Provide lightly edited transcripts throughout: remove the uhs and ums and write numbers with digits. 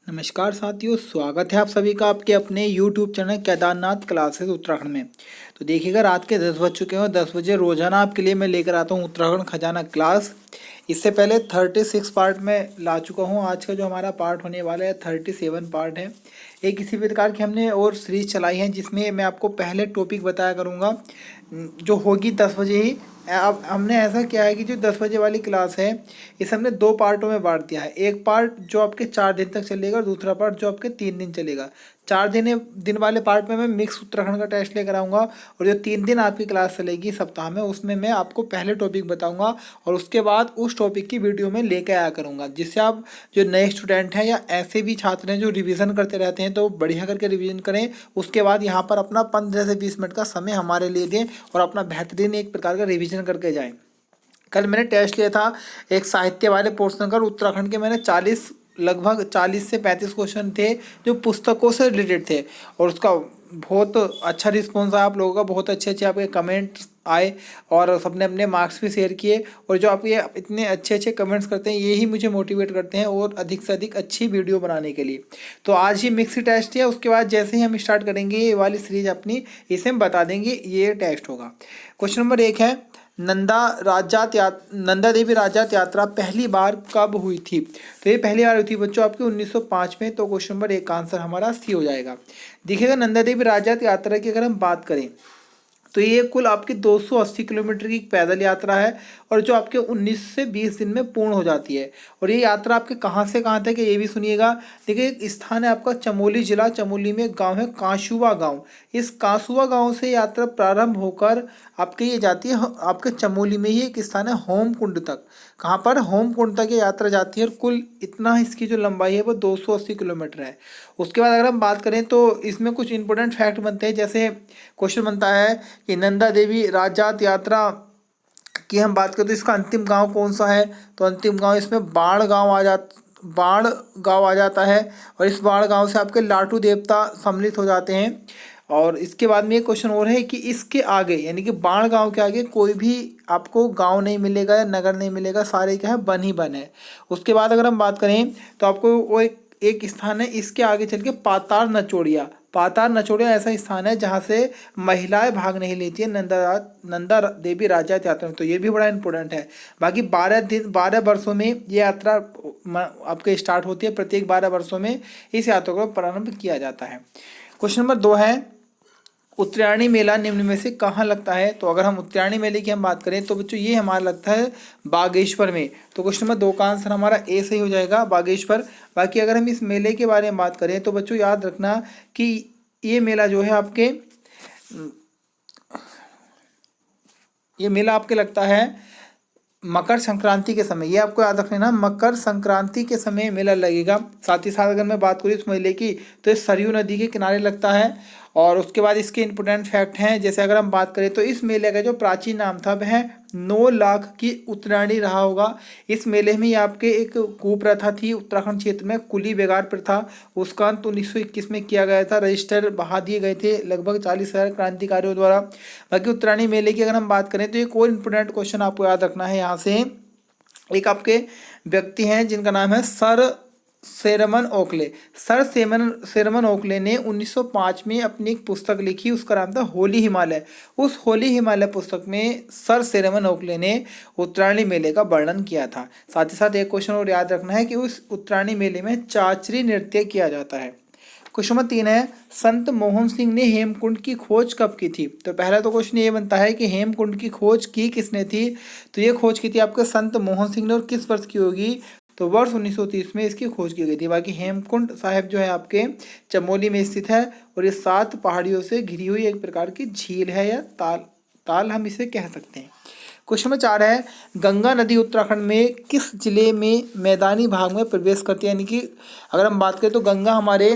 नमस्कार साथियों, स्वागत है आप सभी का आपके अपने YouTube channel Kedarnath classes Uttarakhand में। तो देखिएगा, रात के 10 बज चुके हैं और 10 बजे रोजाना आपके लिए मैं लेकर आता हूँ उत्तराखंड खजाना क्लास। इससे पहले 36 पार्ट में ला चुका हूँ। आज का जो हमारा पार्ट होने वाला है 37 पार्ट है। एक इसी प्रकार की हमने और सीरीज चलाई है जिसमें मैं आपको पहले टॉपिक बताया करूँगा जो होगी 10 बजे ही। अब हमने ऐसा किया है कि जो 10 बजे वाली क्लास है इसे हमने दो पार्टों में बांट दिया है। एक पार्ट जो आपके 4 दिन तक चलेगा और दूसरा पार्ट जो आपके 3 दिन चलेगा। 4 दिन वाले पार्ट में मैं मिक्स उत्तराखंड का टेस्ट लेकर आऊँगा और जो 3 दिन आपकी क्लास चलेगी सप्ताह में उसमें मैं आपको पहले टॉपिक बताऊँगा और उसके बाद उस टॉपिक की वीडियो में लेकर आया करूँगा, जिससे आप जो नए स्टूडेंट हैं या ऐसे भी छात्र हैं जो रिवीजन करते रहते हैं तो बढ़िया करके रिवीजन करें। उसके बाद यहाँ पर अपना 15 से 20 मिनट का समय हमारे लिए दें और अपना बेहतरीन एक प्रकार का रिवीजन करके जाएं। कल मैंने टेस्ट लिया था एक साहित्य वाले पोर्शन का। उत्तराखंड के मैंने लगभग 40 से 35 क्वेश्चन थे जो पुस्तकों से रिलेटेड थे और उसका बहुत अच्छा रिस्पॉन्स आया आप लोगों का। बहुत अच्छे अच्छे आपके कमेंट्स आए और सबने अपने मार्क्स भी शेयर किए और जो आप ये इतने अच्छे अच्छे कमेंट्स करते हैं यही मुझे मोटिवेट करते हैं और अधिक से अधिक अच्छी वीडियो बनाने के लिए। तो आज ही मिक्स टेस्ट है, उसके बाद जैसे ही हम स्टार्ट करेंगे ये वाली सीरीज अपनी, इसे हम बता देंगे ये टेस्ट होगा। क्वेश्चन नंबर 1 है, नंदा देवी राजात यात्रा पहली बार कब हुई थी? तो ये पहली बार हुई थी बच्चों आपके 1905 में। तो क्वेश्चन नंबर 1 का आंसर हमारा सी हो जाएगा। देखिएगा, नंदा देवी राजात यात्रा की अगर हम बात करें तो ये कुल आपकी 280 किलोमीटर की पैदल यात्रा है और जो आपके 19 से 20 दिन में पूर्ण हो जाती है। और ये यात्रा आपके कहाँ से कहाँ तक है ये भी सुनिएगा। देखिए, एक स्थान है आपका चमोली जिला, चमोली में गांव है कांसुआ गांव। इस कांसुआ गांव से यात्रा प्रारंभ होकर आपके ये जाती है आपके चमोली में ही एक स्थान है होमकुंड तक। कहाँ पर? होमकुंड तक ये यात्रा जाती है और कुल इतना इसकी जो लंबाई है वो 280 किलोमीटर है। उसके बाद अगर हम बात करें तो इसमें कुछ इंपॉर्टेंट फैक्ट बनते हैं। जैसे क्वेश्चन बनता है कि नंदा देवी राजात यात्रा की हम बात करें तो इसका अंतिम गांव कौन सा है? तो अंतिम गांव इसमें बाढ़ गांव आ जाता है और इस बाढ़ गांव से आपके लाटू देवता सम्मिलित हो जाते हैं। और इसके बाद में एक क्वेश्चन और है कि इसके आगे यानी कि बाढ़ गांव के आगे कोई भी आपको गांव नहीं मिलेगा या नगर नहीं मिलेगा, सारे क्या है वन ही वन है। उसके बाद अगर हम बात करें तो आपको वो एक स्थान है इसके आगे चल के पातार नचोड़िया ऐसा स्थान है जहाँ से महिलाएं भाग नहीं लेती है नंदा देवी राजात यात्रा में। तो ये भी बड़ा इंपॉर्टेंट है। बाकी 12 वर्षों में ये यात्रा आपके स्टार्ट होती है। प्रत्येक 12 वर्षों में इस यात्रा को प्रारंभ किया जाता है। क्वेश्चन नंबर 2 है, उत्तरायणी मेला निम्न में से कहाँ लगता है? तो अगर हम उत्तरायणी मेले की हम बात करें तो बच्चों ये हमारा लगता है बागेश्वर में। तो क्वेश्चन नंबर 2 का आंसर हमारा ए सही हो जाएगा, बागेश्वर। बाकी अगर हम इस मेले के बारे में बात करें तो बच्चों याद रखना कि ये मेला जो है ये मेला आपके लगता है मकर संक्रांति के समय। ये आपको याद रखना, मकर संक्रांति के समय मेला लगेगा। साथ ही साथ अगर मैं बात करूँ इस मेले की तो ये सरयू नदी के किनारे लगता है। और उसके बाद इसके इंपोर्टेंट फैक्ट हैं, जैसे अगर हम बात करें तो इस मेले का जो प्राचीन नाम था वह 9 लाख की उत्तरायणी रहा होगा। इस मेले में ही आपके एक कुप्रथा थी उत्तराखंड क्षेत्र में, कुली बेगार प्रथा। उसका अंत 1921 में किया गया था। रजिस्टर बहा दिए गए थे लगभग 40,000 क्रांतिकारियों द्वारा। बाकी उत्तरायणी मेले की अगर हम बात करें तो एक और इम्पोर्टेंट क्वेश्चन आपको याद रखना है। यहाँ से एक आपके व्यक्ति हैं जिनका नाम है सर सेरमन ओकले ने 1905 में अपनी एक पुस्तक लिखी, उसका नाम था होली हिमालय। उस होली हिमालय पुस्तक में सर सेरमन ओकले ने उत्तरायणी मेले का वर्णन किया था। साथ ही साथ एक क्वेश्चन और याद रखना है कि उस उत्तरायणी मेले में चाचरी नृत्य किया जाता है। क्वेश्चन नंबर 3 है, संत मोहन सिंह ने हेमकुंड की खोज कब की थी? तो पहला तो क्वेश्चन ये बनता है कि हेमकुंड की खोज की किसने थी? तो ये खोज की थी आपके संत मोहन सिंह ने। और किस वर्ष की होगी? तो वर्ष 1930 में इसकी खोज की गई थी। बाकी हेमकुंड साहिब जो है आपके चमोली में स्थित है और ये 7 पहाड़ियों से घिरी हुई एक प्रकार की झील है या ताल हम इसे कह सकते हैं। क्वेश्चन नंबर 4 है, गंगा नदी उत्तराखंड में किस जिले में मैदानी भाग में प्रवेश करती है? यानी कि अगर हम बात करें तो गंगा हमारे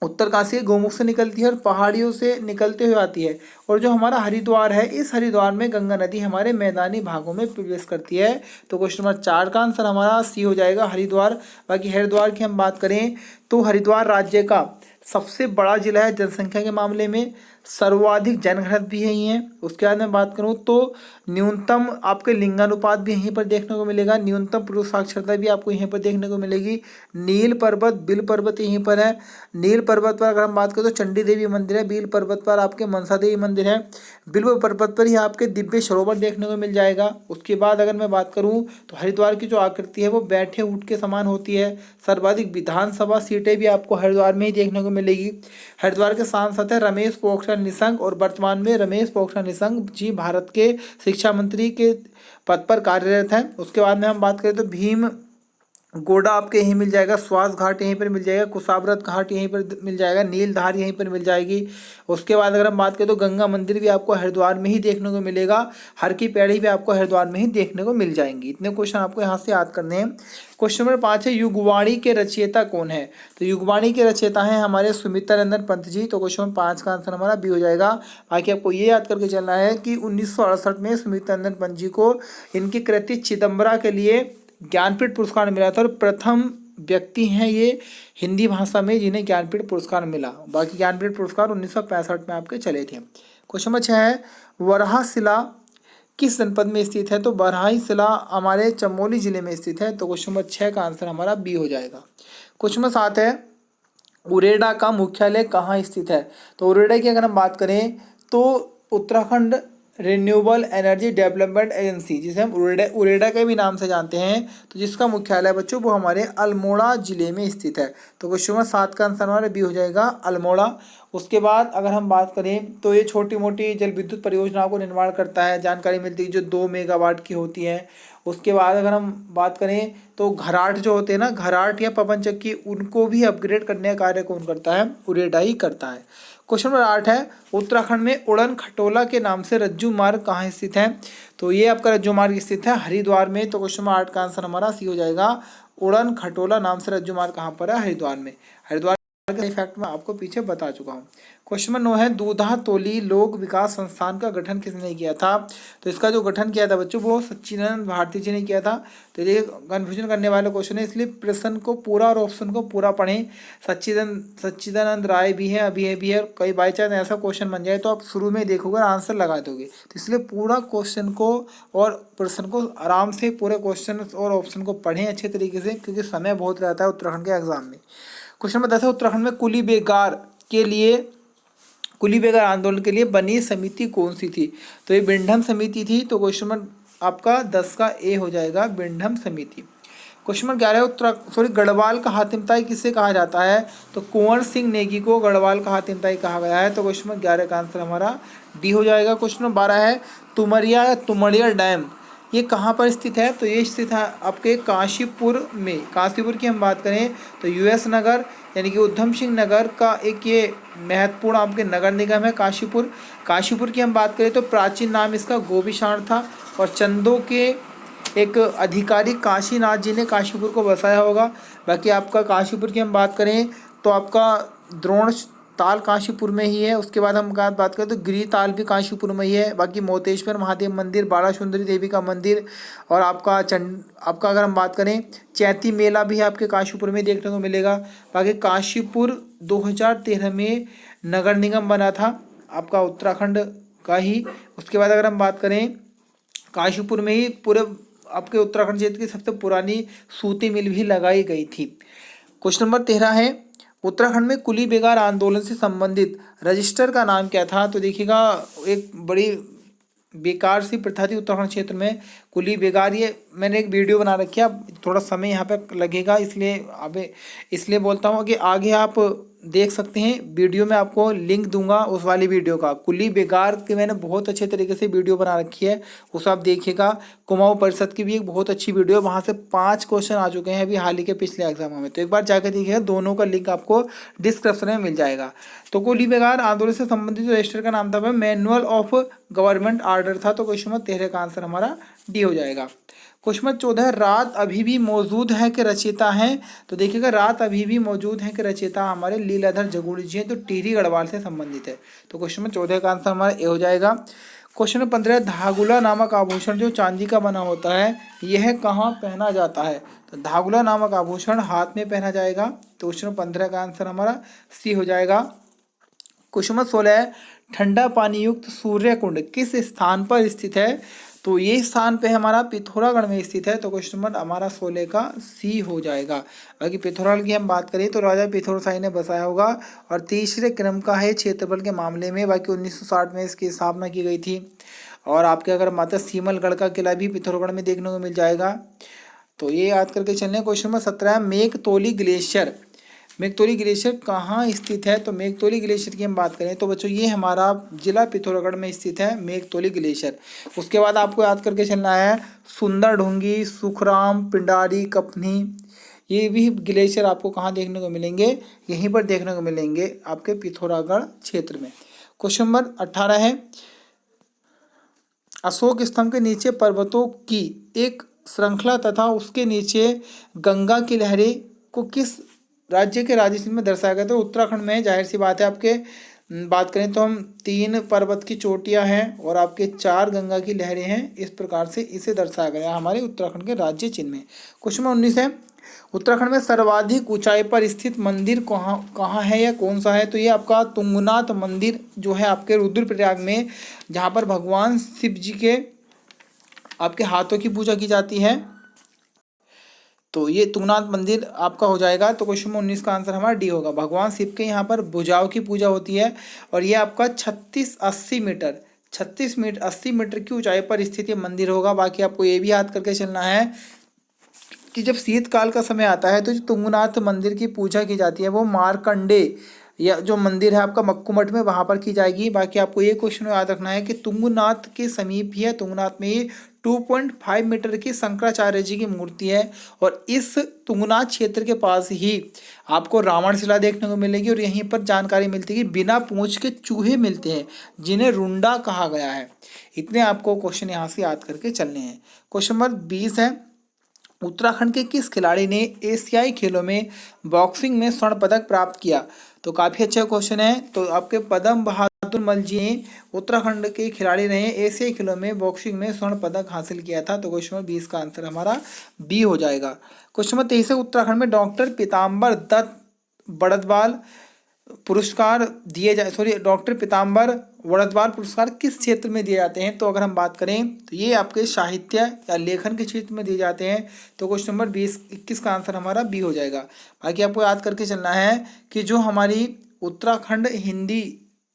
उत्तरकाशी गोमुख से निकलती है और पहाड़ियों से निकलते हुए आती है। और जो हमारा हरिद्वार है, इस हरिद्वार में गंगा नदी हमारे मैदानी भागों में प्रवेश करती है। तो क्वेश्चन नंबर 4 का आंसर हमारा सी हो जाएगा, हरिद्वार। बाकी हरिद्वार की हम बात करें तो हरिद्वार राज्य का सबसे बड़ा जिला है जनसंख्या के मामले में। सर्वाधिक जनघनत्व भी यही है। उसके बाद मैं बात करूँ तो न्यूनतम आपके लिंगानुपात भी यहीं पर देखने को मिलेगा, न्यूनतम पुरुष साक्षरता भी आपको यहीं पर देखने को मिलेगी। नील पर्वत, बिल पर्वत यहीं पर है। नील पर्वत पर अगर हम बात करें तो चंडी देवी मंदिर है, बिल पर्वत पर आपके मनसा देवी मंदिर है। बिल पर्वत पर ही आपके दिव्य सरोवर देखने को मिल जाएगा। उसके बाद अगर मैं बात करूँ तो हरिद्वार की जो आकृति है वो बैठे ऊँट के समान होती है। सर्वाधिक विधानसभा सीटें भी आपको हरिद्वार में ही देखने को मिलेगी। हरिद्वार के सांसद है रमेश पोखरियाल निशंक, और वर्तमान में रमेश पोखरियाल निशंक जी भारत के शिक्षा मंत्री के पद पर कार्यरत हैं। उसके बाद में हम बात करें तो भीम गोडा आपके यहीं मिल जाएगा, स्वास घाट यहीं पर मिल जाएगा, कुशावरत घाट यहीं पर मिल जाएगा, नीलधार यहीं पर मिल जाएगी। उसके बाद अगर हम बात करें तो गंगा मंदिर भी आपको हरिद्वार में ही देखने को मिलेगा, हर की पैड़ी भी आपको हरिद्वार में ही देखने को मिल जाएंगी। इतने क्वेश्चन आपको यहाँ से याद करने हैं। क्वेश्चन नंबर 5 है युगवाणी के रचयिता कौन है? तो युगवाणी के रचयिता हैं हमारे सुमित्रानंदन पंत जी। तो क्वेश्चन नंबर 5 का आंसर हमारा बी हो जाएगा। बाकी आपको ये याद करके चलना है कि 1968 में सुमित्रानंदन पंत जी को इनकी कृति चिदम्बरा के लिए ज्ञानपीठ पुरस्कार मिला था, और प्रथम व्यक्ति हैं ये हिंदी भाषा में जिन्हें ज्ञानपीठ पुरस्कार मिला। बाकी ज्ञानपीठ पुरस्कार 1965 में आपके चले थे। क्वेश्चन नंबर 6 है वराहशिला किस जनपद में स्थित है? तो वराहशिला हमारे चमोली जिले में स्थित है। तो क्वेश्चन नंबर 6 का आंसर हमारा बी हो जाएगा। क्वेश्चन नंबर 7 है उरेडा का मुख्यालय कहाँ स्थित है? तो उरेडा की अगर हम बात करें तो Uttarakhand renewable energy development agency, जिसे हम उरेडा के भी नाम से जानते हैं, तो जिसका मुख्यालय बच्चों वो हमारे अल्मोड़ा जिले में स्थित है। तो क्वेश्चन नंबर 7 का आंसर हमारा बी हो जाएगा, अल्मोड़ा। उसके बाद अगर हम बात करें तो ये छोटी मोटी जल विद्युत परियोजनाओं को निर्माण करता है, जानकारी मिलती है जो 2 मेगावाट की होती है। उसके बाद अगर हम बात करें तो घराट जो होते हैं ना, घराट या पवन चक्की, उनको भी अपग्रेड करने का कार्य कौन करता है? उरेडा ही करता है। क्वेश्चन नंबर 8 है उत्तराखंड में उड़न खटोला के नाम से रज्जू मार्ग कहाँ स्थित है? तो ये आपका रज्जू मार्ग स्थित है हरिद्वार में। तो क्वेश्चन नंबर 8 का आंसर हमारा सी हो जाएगा। उड़न खटोला नाम से रज्जू मार्ग कहाँ पर है? हरिद्वार में। हरिद्वार के फैक्ट मैं आपको पीछे बता चुका हूँ। क्वेश्चन नंबर 9 है दूधा तोली लोक विकास संस्थान का गठन किसने किया था? तो इसका जो गठन किया था बच्चों वो सच्चिदानंद भारती जी ने किया था। तो ये कन्फ्यूजन करने वाला क्वेश्चन है, इसलिए प्रश्न को पूरा और ऑप्शन को पूरा पढ़ें। सच्चिदानंद राय भी है, अभी है भी है, कई बाई चांस ऐसा क्वेश्चन बन जाए तो आप शुरू में देखोगे आंसर लगा दोगे। तो इसलिए पूरा क्वेश्चन को और प्रश्न को आराम से पूरे क्वेश्चन और ऑप्शन को पढ़ें अच्छे तरीके से, क्योंकि समय बहुत रहता है उत्तराखंड के एग्जाम में। क्वेश्चन नंबर 10 है उत्तराखंड में कुली बेगार आंदोलन के लिए बनी समिति कौन सी थी? तो ये बिंडम समिति थी। तो क्वेश्चन नंबर आपका 10 का ए हो जाएगा, बिंडम समिति। क्वेश्चन नंबर 11 गढ़वाल का हातिमताई किसे कहा जाता है? तो कुंवर सिंह नेगी को गढ़वाल का हातिमताई कहा गया है। तो क्वेश्चन नंबर 11 का आंसर हमारा डी हो जाएगा। क्वेश्चन नंबर 12 है तुमरिया या तुमड़िया डैम ये कहाँ पर स्थित है? तो ये स्थित है आपके काशीपुर में। काशीपुर की हम बात करें तो यूएस नगर यानी कि उधम सिंह नगर का एक ये महत्वपूर्ण आपके नगर निगम है काशीपुर। काशीपुर की हम बात करें तो प्राचीन नाम इसका गोविशाण था, और चंदों के एक अधिकारी काशीनाथ जी ने काशीपुर को बसाया होगा। बाकी आपका काशीपुर की हम बात करें तो आपका द्रोण ताल काशीपुर में ही है। उसके बाद हम बात करें तो गिरी ताल भी काशीपुर में ही है। बाकी मोतेश्वर महादेव मंदिर, बाला सुंदरी देवी का मंदिर, और आपका अगर हम बात करें चैती मेला भी आपके काशीपुर में देखने को मिलेगा। बाकी काशीपुर 2013 में नगर निगम बना था आपका उत्तराखंड का ही। उसके बाद अगर हम बात करें काशीपुर में ही पूरे आपके उत्तराखंड क्षेत्र की सबसे पुरानी सूती मिल भी लगाई गई थी। क्वेश्चन नंबर 13 है उत्तराखंड में कुली बेगार आंदोलन से संबंधित रजिस्टर का नाम क्या था? तो देखिएगा एक बड़ी बेकार सी प्रथा थी उत्तराखंड क्षेत्र में कुली बेगार। ये मैंने एक वीडियो बना रखी है, थोड़ा समय यहाँ पे लगेगा इसलिए बोलता हूँ कि आगे आप देख सकते हैं। वीडियो में आपको लिंक दूंगा उस वाली वीडियो का, कुली बेगार के मैंने बहुत अच्छे तरीके से वीडियो बना रखी है, उस आप देखिएगा। कुमाऊं परिषद की भी एक बहुत अच्छी वीडियो, वहाँ से 5 क्वेश्चन आ चुके हैं अभी हाल ही के पिछले एग्जामों में, तो एक बार जाकर देखिएगा। दोनों का लिंक आपको डिस्क्रिप्शन में मिल जाएगा। तो कुली बेगार आंदोलन से संबंधित रजिस्टर का नाम था मैनुअल ऑफ गवर्नमेंट आर्डर था। तो क्वेश्चन नंबर 13 का आंसर हमारा डी हो जाएगा। क्वेश्चन नंबर 14 रात अभी भी मौजूद है के रचयिता हैं? तो देखिएगा रात अभी भी मौजूद है के रचयिता हमारे लीलाधर जगूड़ी जी हैं, तो टिहरी गढ़वाल से संबंधित है। तो क्वेश्चन नंबर 14 का आंसर हमारा ए हो जाएगा। क्वेश्चन नंबर 15 धागुला नामक आभूषण जो चांदी का बना होता है यह कहाँ पहना जाता है? तो धागुला नामक आभूषण हाथ में पहना जाएगा। तो क्वेश्चन नंबर 15 का आंसर हमारा सी हो जाएगा। क्वेश्चन नंबर 16 है ठंडा पानी युक्त सूर्य कुंड किस स्थान पर स्थित है? तो ये स्थान पे हमारा पिथौरागढ़ में स्थित है। तो क्वेश्चन नंबर हमारा 16 का सी हो जाएगा। बाकी पिथौरागढ़ की हम बात करें तो राजा पिथौराशाही ने बसाया होगा और तीसरे क्रम का है क्षेत्रफल के मामले में। बाकी 1960 में इसकी स्थापना की गई थी। और आपके अगर माता सीमलगढ़ का किला भी पिथौरागढ़ में देखने को मिल जाएगा। तो ये याद करके चलने। Question number 17 Meghtoli glacier. Meghtoli glacier कहाँ स्थित है? तो मेघतोली ग्लेशियर की हम बात करें तो बच्चों ये हमारा जिला पिथौरागढ़ में स्थित है मेघतोली ग्लेशियर। उसके बाद आपको याद करके चलना है सुंदर ढूंगी, सुखराम, पिंडारी, कपनी, ये भी ग्लेशियर आपको कहाँ देखने को मिलेंगे? यहीं पर देखने को मिलेंगे आपके पिथौरागढ़ क्षेत्र में। क्वेश्चन नंबर 18 है अशोक स्तंभ के नीचे पर्वतों की एक श्रृंखला तथा उसके नीचे गंगा की लहरें को किस राज्य के राज्य चिन्ह में दर्शाया गया? तो उत्तराखंड में जाहिर सी बात है। आपके बात करें तो हम 3 पर्वत की चोटियां हैं और आपके 4 गंगा की लहरें हैं। इस प्रकार से इसे दर्शाया गया हमारे उत्तराखंड के राज्य चिन्ह में। क्वेश्चन नंबर 19 है उत्तराखंड में सर्वाधिक ऊंचाई पर स्थित मंदिर कहाँ कहाँ है या कौन सा है? तो ये आपका तुंगनाथ मंदिर जो है आपके रुद्रप्रयाग में, जहाँ पर भगवान शिव जी के आपके हाथों की पूजा की जाती है। तो ये तुंगनाथ मंदिर आपका हो जाएगा। तो क्वेश्चन नंबर 19 का आंसर हमारा डी होगा। भगवान शिव के यहाँ पर भुजाओं की पूजा होती है और ये आपका 36-80 मीटर 80 मीटर की ऊंचाई पर स्थित ये मंदिर होगा। बाकी आपको ये भी याद करके चलना है कि जब शीतकाल का समय आता है तो जो तुंगनाथ मंदिर की पूजा की जाती है वो मार्कंडे या जो मंदिर है आपका मक्कू मठ में, वहाँ पर की जाएगी। बाकी आपको ये क्वेश्चन याद रखना है कि तुंगनाथ के समीप ही है, तुंगनाथ में ही 2.5 मीटर की शंकराचार्य जी की मूर्ति है और इस तुंगनाथ क्षेत्र के पास ही आपको रावण शिला देखने को मिलेगी। और यहीं पर जानकारी मिलती है कि बिना पूंछ के चूहे मिलते हैं जिन्हें रुंडा कहा गया है। इतने आपको क्वेश्चन यहाँ से याद करके चलने हैं। क्वेश्चन नंबर 20 है उत्तराखंड के किस खिलाड़ी ने एशियाई खेलों में बॉक्सिंग में स्वर्ण पदक प्राप्त किया? तो काफ़ी अच्छा क्वेश्चन है। तो आपके पदम बहादुर मल जी उत्तराखंड के खिलाड़ी रहे, एशियाई खेलों में बॉक्सिंग में स्वर्ण पदक हासिल किया था। तो क्वेश्चन नंबर 20 का आंसर हमारा बी हो जाएगा। क्वेश्चन नंबर 23 है उत्तराखंड में डॉक्टर पीताम्बर दत्त बड़दवाल पुरस्कार दिए जाए डॉक्टर पीताम्बर वर्धमान पुरस्कार किस क्षेत्र में दिए जाते हैं? तो अगर हम बात करें तो ये आपके साहित्य या लेखन के क्षेत्र में दिए जाते हैं। तो क्वेश्चन नंबर 21 का आंसर हमारा बी हो जाएगा। बाकी आपको याद करके चलना है कि जो हमारी उत्तराखंड हिंदी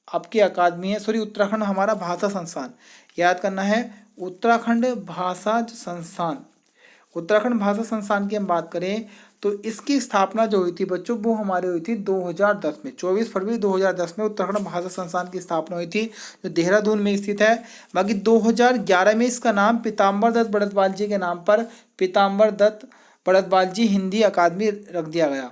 आपकी अकादमी है, उत्तराखंड हमारा भाषा संस्थान, याद करना है उत्तराखंड भाषा संस्थान। उत्तराखंड भाषा संस्थान की हम बात करें तो इसकी स्थापना जो हुई थी बच्चों वो हमारी हुई थी 2010 में, 24 फरवरी 2010 में उत्तराखंड भाषा संस्थान की स्थापना हुई थी जो देहरादून में स्थित है। बाकी 2011 में इसका नाम पीताम्बर दत्त बड़दवाल जी के नाम पर पीताम्बर दत्त बड़दवाल जी हिंदी अकादमी रख दिया गया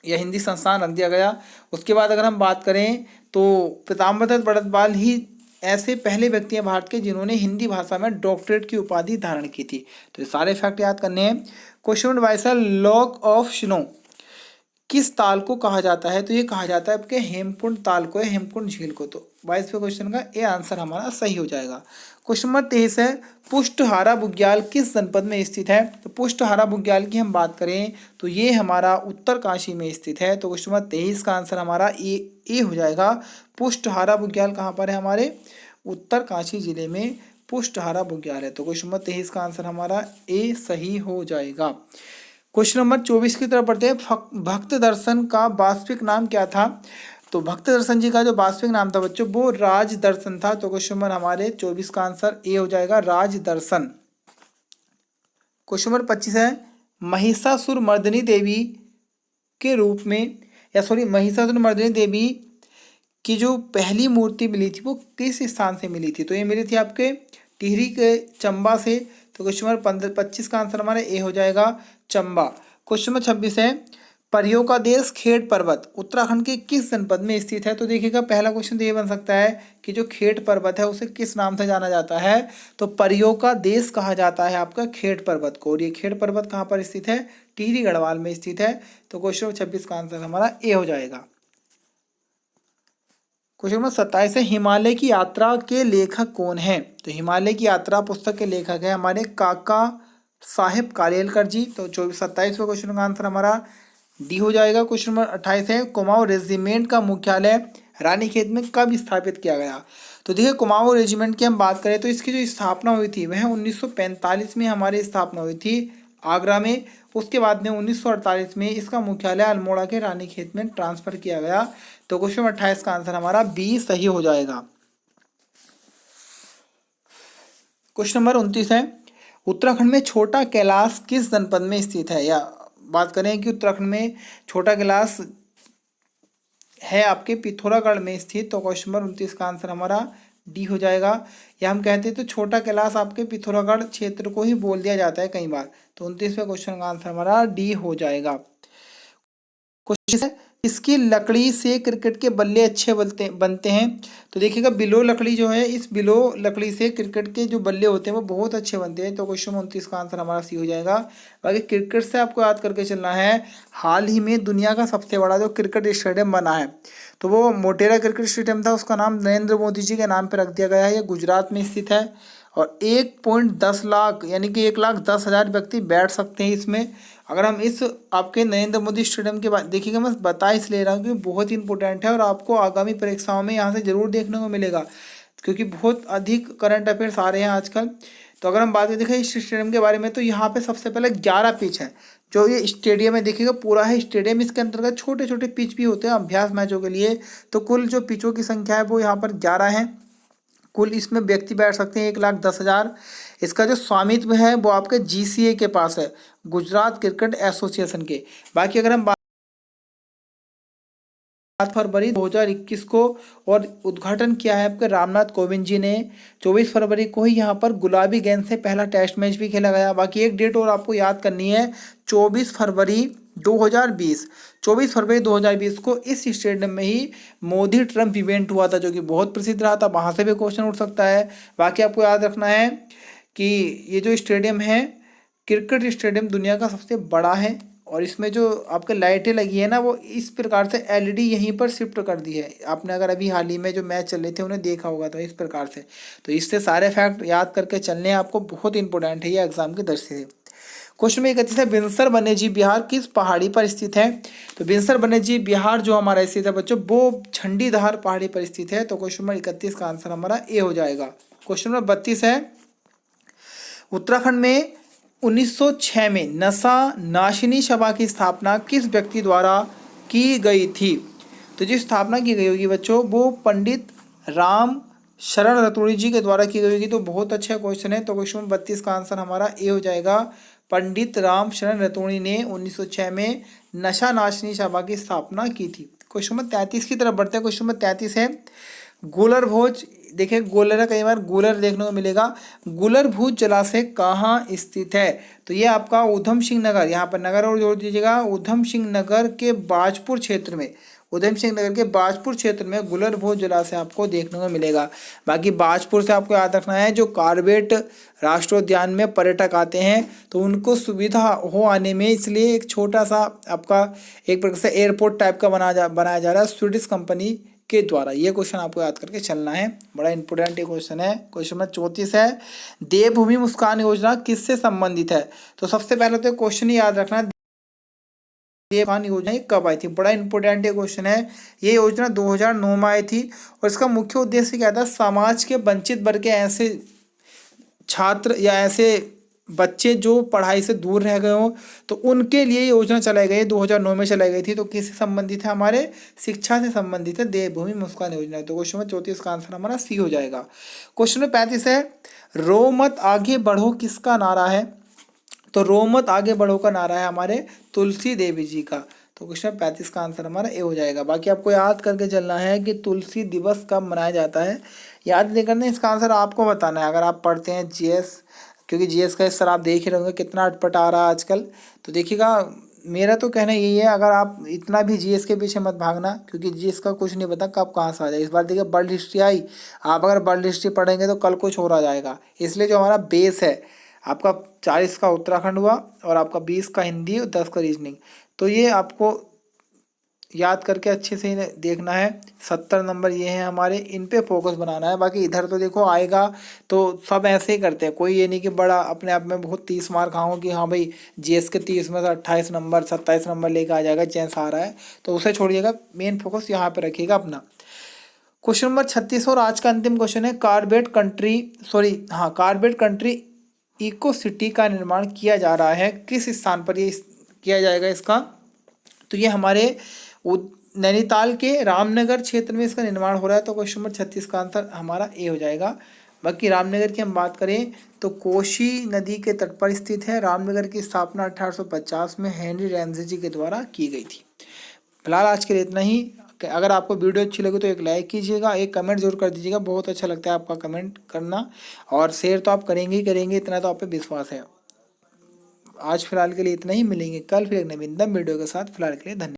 या हिंदी संस्थान रख दिया गया। उसके बाद अगर हम बात करें तो पीताम्बर दत्त बड़दवाल ही ऐसे पहले व्यक्ति हैं भारत के जिन्होंने हिंदी भाषा में डॉक्टरेट की उपाधि धारण की थी। तो ये सारे फैक्ट याद करने हैं। क्वेश्चन नंबर 22 है लॉक ऑफ स्नो किस ताल को कहा जाता है? तो ये कहा जाता है आपके हेमकुंड ताल को, हेमकुंड झील को। तो 22वें क्वेश्चन का ये आंसर हमारा सही हो जाएगा। क्वेश्चन नंबर 23 है पुष्टहारा बुग्याल किस जनपद में स्थित है? तो पुष्टहारा बुग्याल की हम बात करें तो ये हमारा उत्तरकाशी में स्थित है। तो क्वेश्चन नंबर 23 का आंसर हमारा ए हो जाएगा। पुष्टहारा बुग्याल कहाँ पर है? हमारे उत्तरकाशी जिले में पुष्टहारा बुग्याल है। तो क्वेश्चन नंबर 23 का आंसर हमारा ए सही हो जाएगा। क्वेश्चन नंबर 24 की तरफ बढ़ते हैं। भक्त दर्शन का वास्तविक नाम क्या था? तो भक्त दर्शन जी का जो वास्तविक नाम था बच्चों वो राज दर्शन था। तो क्वेश्चन नंबर हमारे 24 का आंसर ए हो जाएगा, राज दर्शन। क्वेश्चन नंबर 25 है महिषासुर मर्दिनी देवी के रूप में महिषासुर मर्दिनी देवी की जो पहली मूर्ति मिली थी वो किस स्थान से मिली थी? तो ये मिली थी आपके टिहरी के चंबा से। तो क्वेश्चन नंबर 25 का आंसर हमारा ए हो जाएगा, चंबा। क्वेश्चन नंबर 26 है परियों का देश खेड़ पर्वत उत्तराखंड के किस जनपद में स्थित है? तो देखिएगा पहला क्वेश्चन तो ये बन सकता है कि जो खेड़ पर्वत है उसे किस नाम से जाना जाता है? तो परियों का देश कहा जाता है आपका खेड़ पर्वत को। और ये खेड़ पर्वत कहाँ पर स्थित है? टिहरी गढ़वाल में स्थित है। तो क्वेश्चन नंबर 26 का आंसर हमारा ए हो जाएगा। क्वेश्चन नंबर 27 है हिमालय की यात्रा के लेखक कौन है? तो हिमालय की यात्रा पुस्तक के लेखक है हमारे काका साहेब कालेलकर जी। तो 27वें क्वेश्चन का आंसर हमारा डी हो जाएगा। क्वेश्चन नंबर 28 है कुमाऊं रेजिमेंट का मुख्यालय रानीखेत में कब स्थापित किया गया? तो देखिए कुमाऊं रेजिमेंट की हम बात करें तो इसकी जो स्थापना हुई थी वह 1945 में हमारी स्थापना हुई थी आगरा में। उसके बाद में 1948 में इसका मुख्यालय अल्मोड़ा के रानीखेत में ट्रांसफर किया गया। तो क्वेश्चन 28 का आंसर हमारा बी सही हो जाएगा। क्वेश्चन नंबर 29 है, उत्तराखंड में छोटा कैलाश किस जनपद में स्थित है? या बात करें कि उत्तराखंड में छोटा कैलाश है आपके पिथौरागढ़ में स्थित। तो क्वेश्चन नंबर 29 का आंसर हमारा डी हो जाएगा। या हम कहते हैं तो छोटा कैलाश आपके पिथौरागढ़ क्षेत्र को ही बोल दिया जाता है कई बार। तो 29वें क्वेश्चन का आंसर हमारा डी हो जाएगा। क्वेश्चन है, इसकी लकड़ी से क्रिकेट के बल्ले अच्छे बनते हैं? तो देखिएगा बिलो लकड़ी जो है, इस बिलो लकड़ी से क्रिकेट के जो बल्ले होते हैं वो बहुत अच्छे बनते हैं। तो क्वेश्चन 29 का आंसर हमारा सी हो जाएगा। बाकी क्रिकेट से आपको याद करके चलना है, हाल ही में दुनिया का सबसे बड़ा जो क्रिकेट स्टेडियम बना है तो वो मोटेरा क्रिकेट स्टेडियम था, उसका नाम नरेंद्र मोदी जी के नाम पर रख दिया गया है। ये गुजरात में स्थित है और 1.10 लाख यानी कि 1,10,000 व्यक्ति बैठ सकते हैं इसमें। अगर हम इस आपके नरेंद्र मोदी स्टेडियम के बाद देखिएगा, मैं बता इसलिए रहा हूँ क्योंकि बहुत ही इंपॉर्टेंट है और आपको आगामी परीक्षाओं में यहाँ से जरूर देखने को मिलेगा क्योंकि बहुत अधिक करंट अफेयर्स आ रहे हैं आजकल। तो अगर हम बात करें देखिए इस स्टेडियम के बारे में तो यहाँ पे सबसे पहले 11 पिच है जो ये स्टेडियम है। देखिएगा पूरा है स्टेडियम, इसके अंतर्गत छोटे छोटे पिच भी होते हैं अभ्यास मैचों के लिए। तो कुल जो पिचों की संख्या है वो यहाँ पर 11 है। कुल इसमें व्यक्ति बैठ सकते हैं 1,10,000। इसका जो स्वामित्व है वो आपके GCA के पास है, गुजरात क्रिकेट एसोसिएशन के। बाकी अगर हम 7 फरवरी 2021 को और उद्घाटन किया है आपके रामनाथ कोविंद जी ने। 24 फरवरी को ही यहाँ पर गुलाबी गेंद से पहला टेस्ट मैच भी खेला गया। बाकी एक डेट और आपको याद करनी है, 24 फरवरी 2020। 24 फरवरी 2020 को इस स्टेडियम में ही मोदी ट्रम्प इवेंट हुआ था जो कि बहुत प्रसिद्ध रहा था, वहाँ से भी क्वेश्चन उठ सकता है। बाकी आपको याद रखना है कि ये जो स्टेडियम है क्रिकेट स्टेडियम दुनिया का सबसे बड़ा है और इसमें जो आपके लाइटें लगी है ना वो इस प्रकार से LED यहीं पर शिफ्ट कर दी है। आपने अगर अभी हाल ही में जो मैच चल रहे थे उन्हें देखा होगा तो इस प्रकार से। तो इससे सारे फैक्ट याद करके चलने हैं आपको, बहुत इंपॉर्टेंट है ये एग्जाम की दृष्टि से। क्वेश्चन में 31 है, बिनसर वन्यजीव विहार किस पहाड़ी पर स्थित है? तो बिनसर वन्यजीव विहार जो हमारा स्थित है बच्चों वो झंडीधार पहाड़ी पर स्थित है। तो क्वेश्चन नंबर 31 का आंसर हमारा ए हो जाएगा। क्वेश्चन नंबर 32 है, उत्तराखंड में 1906 में नशा नाशिनी सभा की स्थापना किस व्यक्ति द्वारा की गई थी? तो जो स्थापना की गई होगी बच्चों वो पंडित राम शरण रतूड़ी जी के द्वारा की गई होगी। तो बहुत अच्छा क्वेश्चन है। तो क्वेश्चन नंबर 32 का आंसर हमारा ए हो जाएगा। पंडित राम शरण रतूड़ी ने 1906 में नशा नाशिनी सभा की स्थापना की थी। क्वेश्चन नंबर 33 की तरफ बढ़ते हैं। क्वेश्चन नंबर 33 है, गुलर भोज, देखिए गोलर कई बार गुलर देखने को मिलेगा। गुलर भूज जलाशय कहाँ स्थित है? तो ये आपका ऊधम सिंह नगर, यहाँ पर नगर और जोड़ दीजिएगा, ऊधम सिंह नगर के बाजपुर क्षेत्र में, ऊधम सिंह नगर के बाजपुर क्षेत्र में गुलर भोज जलाशय आपको देखने को मिलेगा। बाकी बाजपुर से आपको याद रखना है जो कार्बेट राष्ट्रोद्यान में पर्यटक आते हैं तो उनको सुविधा हो आने में, इसलिए एक छोटा सा आपका एक प्रकार से एयरपोर्ट टाइप का बनाया जा रहा है स्वीडिश कंपनी के द्वारा। ये क्वेश्चन आपको याद करके चलना है, बड़ा इंपॉर्टेंट ये क्वेश्चन है। क्वेश्चन नंबर 34 है, देवभूमि मुस्कान योजना किससे संबंधित है? तो सबसे पहले तो क्वेश्चन ही याद रखना, देवभूमि योजना कब आई थी? बड़ा इंपॉर्टेंट ये क्वेश्चन है। ये योजना 2009 में आई थी और इसका मुख्य उद्देश्य क्या था? समाज के वंचित वर्ग के ऐसे छात्र या ऐसे बच्चे जो पढ़ाई से दूर रह गए हों तो उनके लिए योजना चलाई गई, 2009 में चलाई गई थी। तो किससे संबंधित है? हमारे शिक्षा से संबंधित है, देवभूमि मुस्कान योजना। तो क्वेश्चन नंबर 34 का आंसर हमारा सी हो जाएगा। क्वेश्चन नंबर 35 है, रो मत आगे बढ़ो किसका नारा है? तो रो मत आगे बढ़ो का नारा है हमारे तुलसी देवी जी का। तो क्वेश्चन 35 का आंसर हमारा ए हो जाएगा। बाकी आपको याद करके चलना है कि तुलसी दिवस कब मनाया जाता है, याद नहीं करना, इसका आंसर आपको बताना है। अगर आप पढ़ते हैं GS, क्योंकि GS का सर आप देख ही रहोगे कितना अटपट आ रहा है आजकल। तो देखिएगा मेरा तो कहना यही है, अगर आप इतना भी GS के पीछे मत भागना क्योंकि GS का कुछ नहीं पता कब कहाँ से आ जाए। इस बार देखिए वर्ल्ड हिस्ट्री आई, आप अगर वर्ल्ड हिस्ट्री पढ़ेंगे तो कल कुछ और आ जाएगा। इसलिए जो हमारा बेस है आपका 40 का उत्तराखंड हुआ और आपका 20 का हिंदी और 10 का रीजनिंग, तो ये आपको याद करके अच्छे से देखना है। 70 नंबर ये हैं हमारे, इन पे फोकस बनाना है। बाकी इधर तो देखो आएगा तो सब ऐसे ही करते हैं, कोई ये नहीं कि बड़ा अपने आप में बहुत 30 मार्क खाओ कि हाँ भाई GS के 30 में से 28 नंबर 27 नंबर लेकर आ जाएगा, चांस आ रहा है, तो उसे छोड़िएगा, मेन फोकस यहाँ पे रखिएगा अपना। क्वेश्चन नंबर 36 और आज का अंतिम क्वेश्चन है, कार्बेट कंट्री इको सिटी का निर्माण किया जा रहा है, किस स्थान पर ये किया जाएगा इसका? तो ये हमारे नैनीताल के रामनगर क्षेत्र में इसका निर्माण हो रहा है। तो क्वेश्चन नंबर 36 का आंसर हमारा ए हो जाएगा। बाकी रामनगर की हम बात करें तो कोसी नदी के तट पर स्थित है। रामनगर की स्थापना 1850 में हेनरी रैमसे जी के द्वारा की गई थी। फिलहाल आज के लिए इतना ही। अगर आपको वीडियो अच्छी लगे तो एक लाइक कीजिएगा, एक कमेंट जरूर कर दीजिएगा, बहुत अच्छा लगता है आपका कमेंट करना, और शेयर तो आप करेंगे ही करेंगे, इतना तो आप पे विश्वास है। आज फिलहाल के लिए इतना ही, मिलेंगे कल फिर एक नवीनतम वीडियो के साथ। फिलहाल के लिए धन्यवाद।